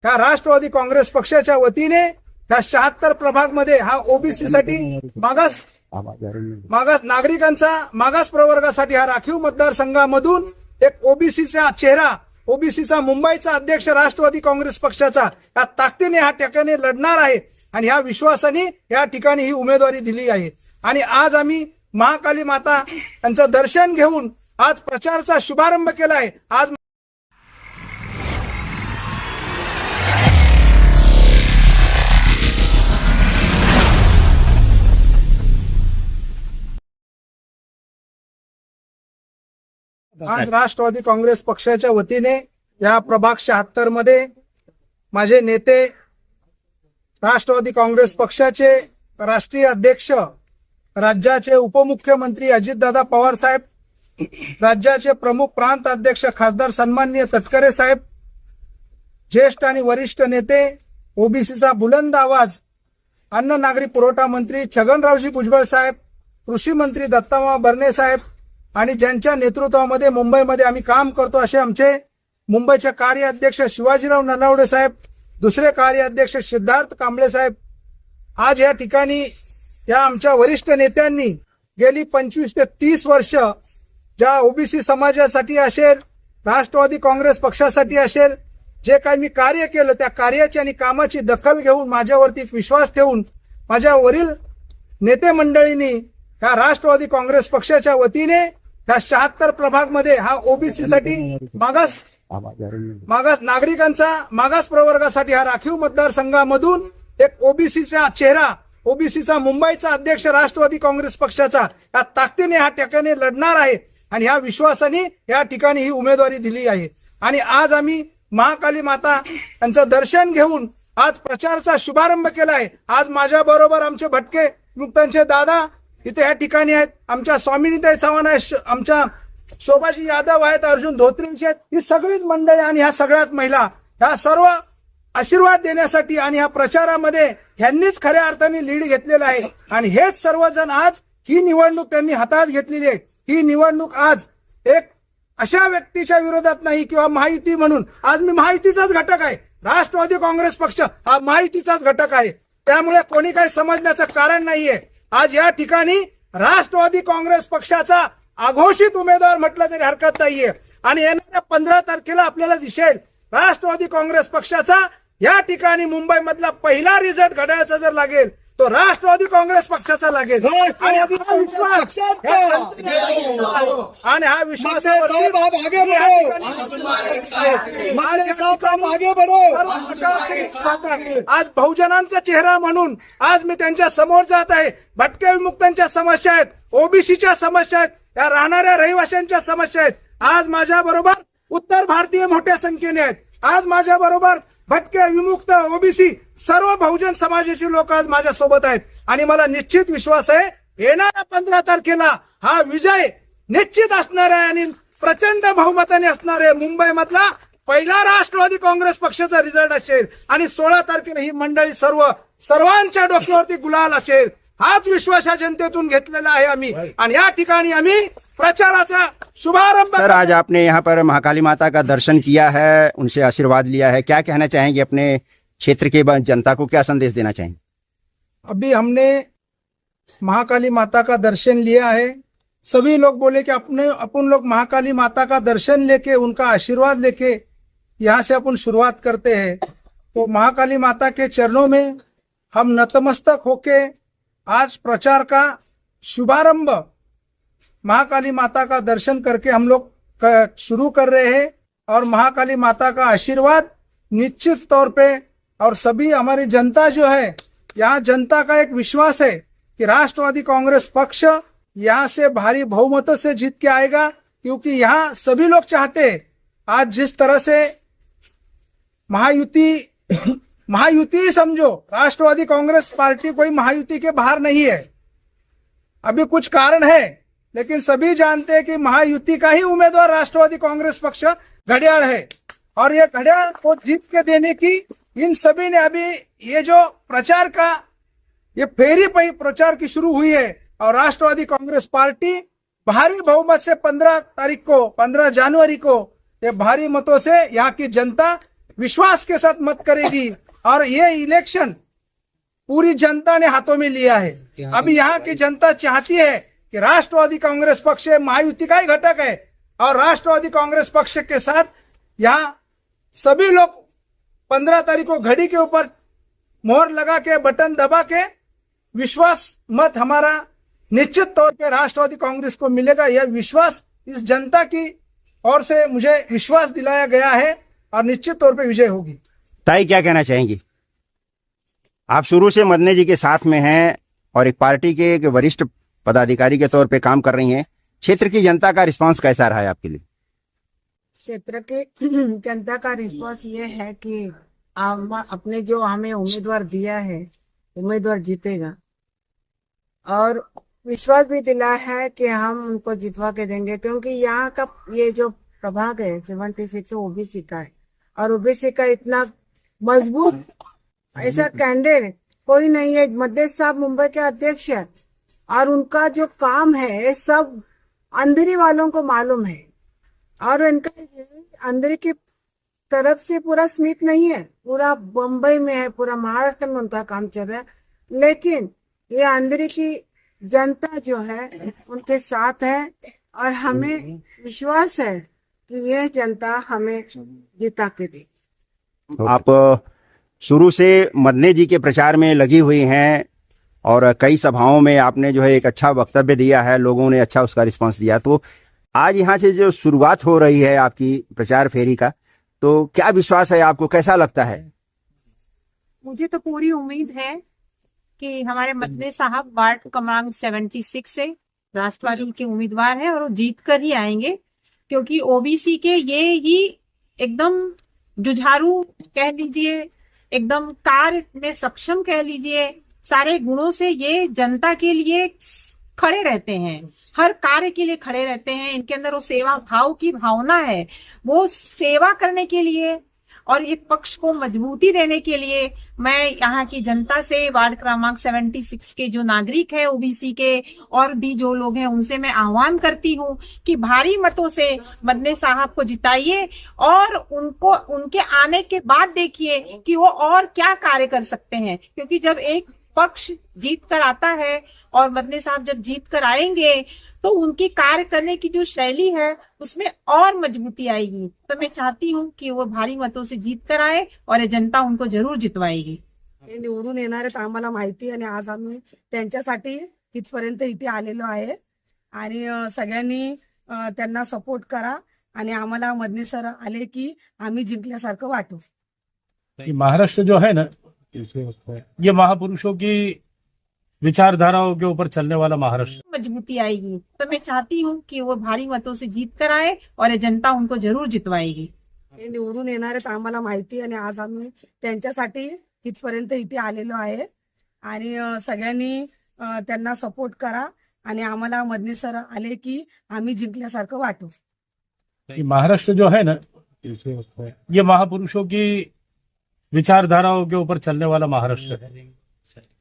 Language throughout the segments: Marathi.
ह्या राष्ट्रवादी काँग्रेस पक्षाच्या वतीने ह्या 76 प्रभाग मध्ये हा ओबीसी साठी मागास नागरिकांचा मागास प्रवर्गासाठी हा राखीव मतदारसंघामधून एक ओबीसीचा चेहरा, ओबीसीचा मुंबईचा अध्यक्ष राष्ट्रवादी काँग्रेस पक्षाचा या ताकदीने ह्या ठिकाणी लढणार आहे आणि ह्या विश्वासाने या ठिकाणी ही उमेदवारी दिली आहे। आणि आज आम्ही महाकाली माता यांचं दर्शन घेऊन आज प्रचाराचा शुभारंभ केला आहे। आज राष्ट्रवादी काँग्रेस पक्षाच्या वतीने या प्रभाग 76 मध्ये माझे नेते, राष्ट्रवादी काँग्रेस पक्षाचे राष्ट्रीय अध्यक्ष, राज्याचे उपमुख्यमंत्री अजितदादा पवार साहेब, राज्याचे प्रमुख प्रांत अध्यक्ष खासदार सन्माननीय तटकरे साहेब, ज्येष्ठ आणि वरिष्ठ नेते, ओबीसीचा बुलंद आवाज अन्न नागरी पुरवठा मंत्री छगनरावजी भुजबळ साहेब, कृषी मंत्री दत्तामा भरणे साहेब आणि ज्यांच्या नेतृत्वामध्ये मुंबईमध्ये आम्ही काम करतो असे आमचे मुंबईचे कार्याध्यक्ष शिवाजीराव नलावडे साहेब, दुसरे कार्याध्यक्ष सिद्धार्थ कांबळे साहेब, आज या ठिकाणी या आमच्या वरिष्ठ नेत्यांनी गेली 25 ते 30 वर्ष ज्या ओबीसी समाजासाठी असेल, राष्ट्रवादी काँग्रेस पक्षासाठी असेल, जे काही मी कार्य केलं त्या कार्याची आणि कामाची दखल घेऊन माझ्यावरती विश्वास ठेवून माझ्या वरील नेते मंडळींनी ह्या राष्ट्रवादी काँग्रेस पक्षाच्या वतीने ह्या 76 प्रभाग मध्ये हा ओबीसी साठी मागास नागरिकांचा मागास प्रवर्गासाठी हा राखीव मतदारसंघामधून एक ओबीसीचा चेहरा, ओबीसीचा मुंबईचा अध्यक्ष राष्ट्रवादी काँग्रेस पक्षाचा या ताकदीने ह्या ठिकाणी लढणार आहे आणि ह्या विश्वासाने या ठिकाणी ही उमेदवारी दिली आहे। आणि आज आम्ही महाकाली माता यांचं दर्शन घेऊन आज प्रचाराचा शुभारंभ केला आहे। आज माझ्या बरोबर आमचे भटके मुक्तांचे दादा इथे या ठिकाणी आहेत, आमच्या स्वामिनीताई चव्हाण आहेत, आमच्या शोभाजी यादव आहेत, अर्जुन धोत्रेंचे आहेत, ही सगळीच मंडळी आणि ह्या सगळ्यात महिला ह्या सर्व आशीर्वाद देण्यासाठी आणि ह्या प्रचारामध्ये ह्यांनीच खऱ्या अर्थाने लीड घेतलेला आहे। आणि हेच सर्वजण आज ही निवडणूक त्यांनी हातात घेतलेली आहे। ही निवडणूक आज एक अशा व्यक्तीच्या विरोधात नाही किंवा महायुती म्हणून, आज मी महायुतीचाच घटक आहे, राष्ट्रवादी काँग्रेस पक्ष हा महायुतीचाच घटक आहे, त्यामुळे कोणी काही समजण्याचं कारण नाहीये। आज या ठिकाणी राष्ट्रवादी काँग्रेस पक्षाचा अघोषित उमेदवार म्हटलं तरी हरकत नाहीये आणि येणाऱ्या 15 तारखेला आपल्याला दिसेल राष्ट्रवादी काँग्रेस पक्षाचा या ठिकाणी मुंबईमधला पहिला रिझल्ट घड्याळाचा जर लागेल तो राष्ट्रवादी काँग्रेस पक्षाचा लागेल आणि हा विश्वास आज बहुजनांचा चेहरा म्हणून आज मी त्यांच्या समोर जात आहे। भटके विमुक्तांच्या समस्या आहेत, ओबीसीच्या समस्या आहेत, या राहणाऱ्या रहिवाशांच्या समस्या आहेत। आज माझ्या बरोबर उत्तर भारतीय मोठ्या संख्येने आहेत, आज माझ्या बरोबर भटके विमुक्त ओबीसी सर्व बहुजन समाजाचे लोक आज माझ्या सोबत आहेत आणि मला निश्चित विश्वास आहे येणाऱ्या 15 तारखेला हा विजय निश्चित असणार आहे आणि प्रचंड बहुमताने असणार आहे। मुंबईमधला पहिला राष्ट्रवादी काँग्रेस पक्षाचा रिझल्ट असेल आणि 16 तारखेला ही मंडळी सर्वांच्या डोक्यावरती गुलाल असेल। हाच विश्वास या जनतेतून घेतलेला आहे आम्ही आणि या ठिकाणी आम्ही प्रचाराचा शुभारंभ। सर, आज आपने यहाँ पर महाकाली माता का दर्शन किया है, उनसे आशीर्वाद लिया है, क्या कहना चाहेंगे अपने क्षेत्र के जनता को, क्या संदेश देना चाहेंगे? अभी हमने महाकाली माता का दर्शन लिया है, सभी लोग बोले कि अपन लोग महाकाली माता का दर्शन लेके उनका आशीर्वाद लेके यहाँ से अपन शुरुआत करते हैं। तो महाकाली माता के चरणों में हम नतमस्तक होके आज प्रचार का शुभारंभ महाकाली माता का दर्शन करके हम लोग शुरू कर रहे हैं और महाकाली माता का आशीर्वाद निश्चित तौर पे और सभी हमारी जनता जो है, यहाँ जनता का एक विश्वास है कि राष्ट्रवादी कांग्रेस पक्ष यहाँ से भारी बहुमत से जीत के आएगा, क्योंकि यहाँ सभी लोग चाहते हैं आज जिस तरह से महायुति ही समझो, राष्ट्रवादी कांग्रेस पार्टी कोई महायुति के बाहर नहीं है। अभी कुछ कारण है लेकिन सभी जानते हैं कि महायुति का ही उम्मीदवार राष्ट्रवादी कांग्रेस पक्ष घड़ियाल है और ये घड़ियाल को जीत के देने की इन सभी ने अभी ये जो प्रचार का ये फेरी प्रचार की शुरू हुई है और राष्ट्रवादी कांग्रेस पार्टी भारी बहुमत से 15 जनवरी को ये भारी मतों से यहाँ की जनता विश्वास के साथ मत करेगी। और ये इलेक्शन पूरी जनता ने हाथों में लिया है। अभी यहाँ की जनता चाहती है कि राष्ट्रवादी कांग्रेस पक्ष महायुति का ही घटक है और राष्ट्रवादी कांग्रेस पक्ष के साथ यहाँ सभी लोग 15 तारीख को घड़ी के ऊपर मोहर लगा के बटन दबा के विश्वास मत हमारा निश्चित तौर पे राष्ट्रवादी कांग्रेस को मिलेगा। यह विश्वास इस जनता की ओर से मुझे विश्वास दिलाया गया है और निश्चित तौर पे विजय होगी। ताई क्या कहना चाहेंगी? आप शुरू से मदने जी के साथ में हैं और एक पार्टी के एक वरिष्ठ पदाधिकारी के तौर पे काम कर रही हैं। क्षेत्र की जनता का रिस्पांस कैसा रहा है आपके लिए? क्षेत्र के जनता का रिस्पांस ये है कि अपने जो हमें उम्मीदवार दिया है, उम्मीदवार जीतेगा और विश्वास भी दिला है कि हम उनको जितवा के देंगे, क्योंकि यहाँ का ये जो प्रभाग है 76 ओबीसी का है और ओबीसी का इतना मजबूत ऐसा कैंडिडेट कोई नहीं है। मध्य साहब मुंबई के अध्यक्ष है और उनका जो काम है सब अंधेरी वालों को मालूम है और इनका अंधेरी की तरफ से पूरा स्मित नहीं है, पूरा बम्बई में है, पूरा महाराष्ट्र में उनका काम चल रहा है। लेकिन ये अंधेरी की जनता जो है उनके साथ है और हमें विश्वास है कि ये जनता हमें जिता के दे। आप शुरू से मदने जी के प्रचार में लगी हुई हैं और कई सभाओं में आपने जो है एक अच्छा वक्तव्य दिया है, लोगों ने अच्छा उसका रिस्पांस दिया। तो आज यहाँ से जो शुरुआत हो रही है आपकी प्रचार फेरी का, तो क्या विश्वास है आपको, कैसा लगता है? मुझे तो पूरी उम्मीद है कि हमारे मदने साहब वार्ड क्रमांक 76 से राष्ट्रवादी के उम्मीदवार है और वो जीत कर ही आएंगे, क्योंकि ओबीसी के ये ही एकदम जुझारू कह लीजिए, एकदम कार्य में सक्षम कह लीजिए, सारे गुणों से ये जनता के लिए खड़े रहते हैं, हर कार्य के लिए खड़े रहते हैं। इनके अंदर वो सेवा भाव की भावना है, वो सेवा करने के लिए और एक पक्ष को मजबूती देने के लिए मैं यहाँ की जनता से, वार्ड क्रमांक 76 के जो नागरिक है ओबीसी के और भी जो लोग हैं, उनसे मैं आह्वान करती हूँ कि भारी मतों से मदने साहब को जिताइए और उनको उनके आने के बाद देखिए कि वो और क्या कार्य कर सकते हैं, क्योंकि जब एक पक्ष जीत कर आता है और मदने साहब जब जीत कर आएंगे तो उनकी कार्य करने की जो शैली है उसमें और मजबूती आएगी। तो मैं चाहती हूँ कि वो भारी मतों से जीत कर आए और ये जनता उनको जरूर जितवाएगी। हे निवडून येणार आहेत आम्हाला माहिती आणि आज आम्ही त्यांच्यासाठी इथपर्यंत इथे आलेलो आहे आणि सगळ्यांनी त्यांना सपोर्ट करा आणि आम्हाला मदने सर आले की आम्ही जिंकल्यासारखं वाटू। महाराष्ट्र जो है ना, ये महापुरुषों की विचारधाराओं के ऊपर चलने वाला महाराष्ट्र। मजबूती आएगी। तो मैं चाहती हूँ कि वो भारी मतों से जीत कर आए और ये जनता उनको जरूर जितवाएगी। हे निवडून येणार आहेत आम्हाला माहिती आणि आज आम्ही त्यांच्यासाठी इथपर्यंत इथे आलेलो आहे आणि सगळ्यांनी त्यांना सपोर्ट करा आणि आम्हाला मदने सर आले की आम्ही जिंकल्यासारखं वाटू। महाराष्ट्र जो है ना, ये महापुरुषों की विचारधाराओं के ऊपर चलने वाला महाराष्ट्र है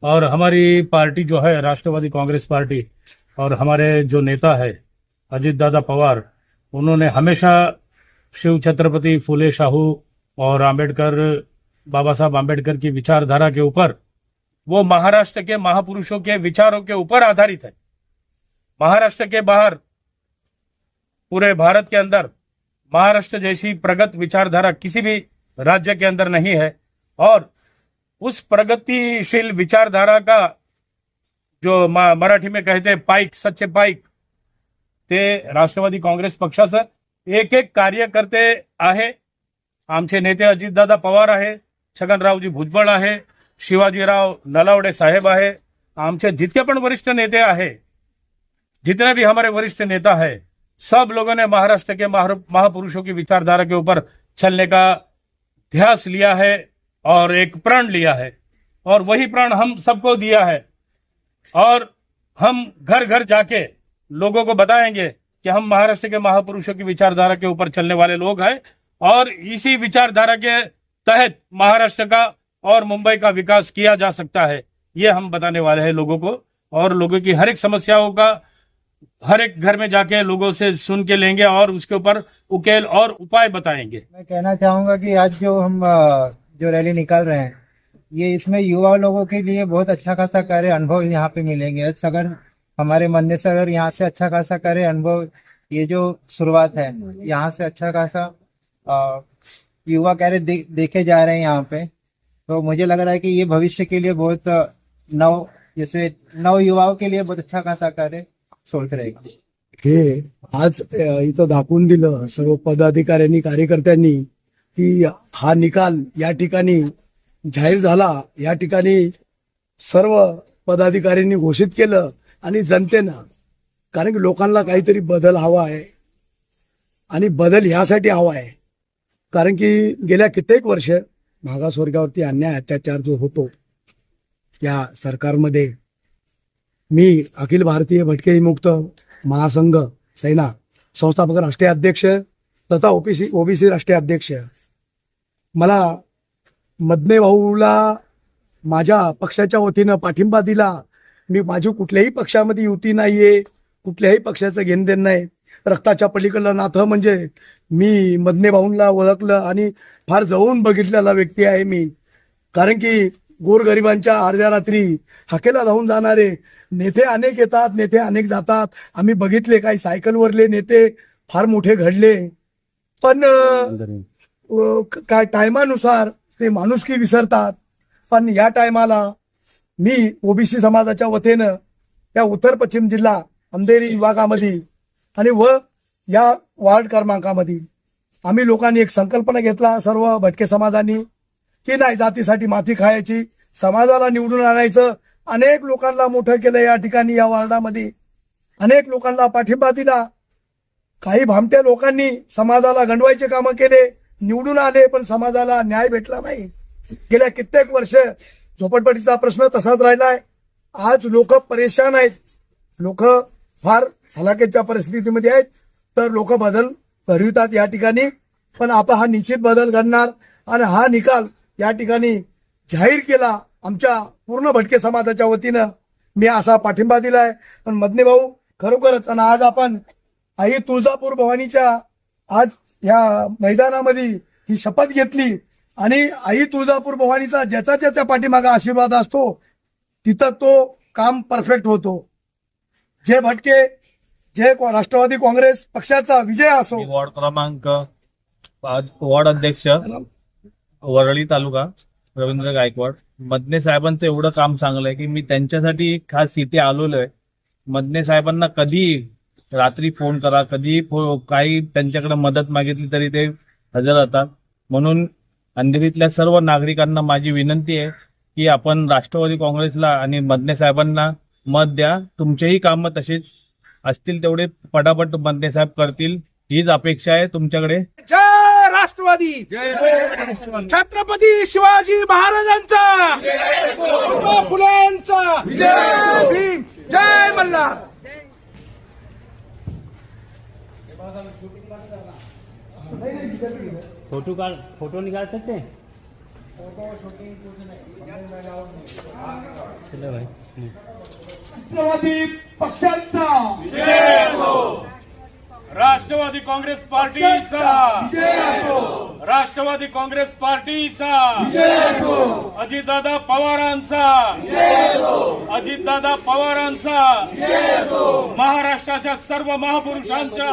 और हमारी पार्टी जो है राष्ट्रवादी कांग्रेस पार्टी और हमारे जो नेता है अजित दादा पवार, उन्होंने हमेशा शिव छत्रपति फुले शाहू और आम्बेडकर, बाबा साहब आम्बेडकर की विचारधारा के ऊपर, वो महाराष्ट्र के महापुरुषों के विचारों के ऊपर आधारित है। महाराष्ट्र के बाहर पूरे भारत के अंदर महाराष्ट्र जैसी प्रगत विचारधारा किसी भी राज्य के अंदर नहीं है और उस प्रगतिशील विचारधारा का जो मराठी में कहते हैं पाईक, सच्चे पाईक, ते राष्ट्रवादी काँग्रेस पक्षाचं एक एक कार्य करते आहे। आमचे नेते अजितदादा पवार आहे, छगनरावजी भुजबळ आहे, शिवाजीराव नलावडे साहेब आहे, आमचे जितके पण वरिष्ठ नेते आहे, जितने भी हमारे वरिष्ठ नेता है, सब लोगों ने महाराष्ट्र के महापुरुषों की विचारधारा के ऊपर चलने का ध्यास लिया है और एक प्रण लिया है और वही प्रण हम सबको दिया है और हम घर घर जाके लोगों को बताएंगे कि हम महाराष्ट्र के महापुरुषों की विचारधारा के ऊपर चलने वाले लोग हैं और इसी विचारधारा के तहत महाराष्ट्र का और मुंबई का विकास किया जा सकता है। ये हम बताने वाले हैं लोगों को और लोगों की हर एक समस्याओं का हर एक घर में जाके लोगों से सुन के लेंगे और उसके ऊपर उकेल और उपाय बताएंगे। मैं कहना चाहूंगा कि आज जो हम जो रैली निकाल रहे हैं, ये इसमें युवा लोगों के लिए बहुत अच्छा खासा कार्य अनुभव यहाँ पे मिलेंगे। अगर हमारे मन्ने से अगर यहाँ से अच्छा खासा कार्य अनुभव, ये जो शुरुआत है यहाँ से अच्छा खासा युवा कार्य देखे जा रहे हैं यहाँ पे, तो मुझे लग रहा है कि ये भविष्य के लिए बहुत नव युवाओं के लिए बहुत अच्छा खासा कार्य सोच रहेगा। हे आज इथं दाखवून दिलं सर्व पदाधिकाऱ्यांनी कार्यकर्त्यांनी की हा निकाल या ठिकाणी जाहीर झाला, या ठिकाणी सर्व पदाधिकाऱ्यांनी घोषित केलं आणि जनतेनं, कारण की लोकांना काहीतरी बदल हवा आहे आणि बदल ह्यासाठी हवा आहे कारण की गेल्या कित्येक वर्ष मागासवर्गावरती अन्याय अत्याचार जो होतो या सरकारमध्ये मी अखिल भारतीय भटके विमुक्त महासंघ सेना संस्थापक राष्ट्रीय अध्यक्ष तथा ओबीसी राष्ट्रीय अध्यक्ष, मला मदने भाऊला माझ्या पक्षाच्या वतीनं पाठिंबा दिला। मी माझी कुठल्याही पक्षामध्ये युती नाहीये, कुठल्याही पक्षाचं घेणदेण नाही, रक्ताच्या पलीकडलं नातं म्हणजे मी मदने भाऊंना ओळखलं आणि फार जवळून बघितलेला व्यक्ती आहे मी, कारण की गोरगरिबांच्या अर्ध्या रात्री हाकेला धावून जाणारे नेते अनेक येतात, नेते अनेक जातात, आम्ही बघितले काही सायकलवरले नेते फार मोठे घडले, पण काय टायमानुसार ते माणुसकी विसरतात। पण या टायमाला मी ओबीसी समाजाच्या वतीनं या उत्तर पश्चिम जिल्हा अंधेरी विभागामध्ये आणि या वार्ड क्रमांकामध्ये आम्ही लोकांनी एक संकल्पना घेतला, सर्व भटके समाजांनी, की नाही जातीसाठी माती खायची, समाजाला निवडून आणायचं। अनेक लोकांना मोठं केलं या ठिकाणी, या वार्डामध्ये अनेक लोकांना पाठिंबा दिला। काही भामट्या लोकांनी समाजाला गंडवायचे कामं केले, निवडून आले पण समाजाला न्याय भेटला नाही। गेल्या कित्येक वर्ष झोपडपट्टीचा प्रश्न तसाच राहिलाय। आज लोक परेशान आहेत, लोक फार हलाखीच्या परिस्थितीमध्ये आहेत, तर लोक बदल घडवितात या ठिकाणी, पण आता हा निश्चित बदल घडणार आणि हा निकाल या ठिकाणी जाहीर केला आमच्या पूर्ण भटके समाजाच्या वतीनं मी असा पाठिंबा दिलाय। पण मदने भाऊ खरोखरच, आणि आज आपण आई तुळजापूर भवानीच्या आज या मैदानामध्ये ही शपथ घेतली आणि आई तुळजापूर भवानीचा ज्याचा ज्याच्या पाठीमागे आशीर्वाद असतो तिथं तो काम परफेक्ट होतो। जे भटके, जे राष्ट्रवादी काँग्रेस पक्षाचा विजय असो। वॉर्ड क्रमांक वॉर्ड अध्यक्ष वरळी तालुका रवींद्र गायकवाड। मदने साहेबांचं एवढं काम चांगलं आहे की मी त्यांच्यासाठी खास इथे आलेलो आहे। मदने साहेबांना कधी रात्री फोन करा, कधी काही त्यांच्याकडे मदत मागितली तरी ते हजर राहतात। म्हणून अंधेरीतल्या सर्व नागरिकांना माझी विनंती आहे की आपण राष्ट्रवादी काँग्रेसला आणि मदने साहेबांना मत द्या। तुमचेही कामं तसेच असतील तेवढे पटापट मदने साहेब करतील, हीच अपेक्षा आहे तुमच्याकडे। जय राष्ट्रवादी, छत्रपती शिवाजी महाराजांचा, फुलेंचा, जय भीम, जय मल्हार। फोटो निकाल सकते हैं? चलो भाई। राष्ट्रवादी पक्षाचा राष्ट्रवादी काँग्रेस पार्टीचा, राष्ट्रवादी काँग्रेस पार्टीचा, अजितदादा पवारांचा, अजितदादा पवारांचा, महाराष्ट्राच्या सर्व महापुरुषांच्या,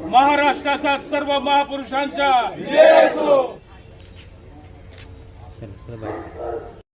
महाराष्ट्राच्या सर्व महापुरुषांच्या। चलो भाई।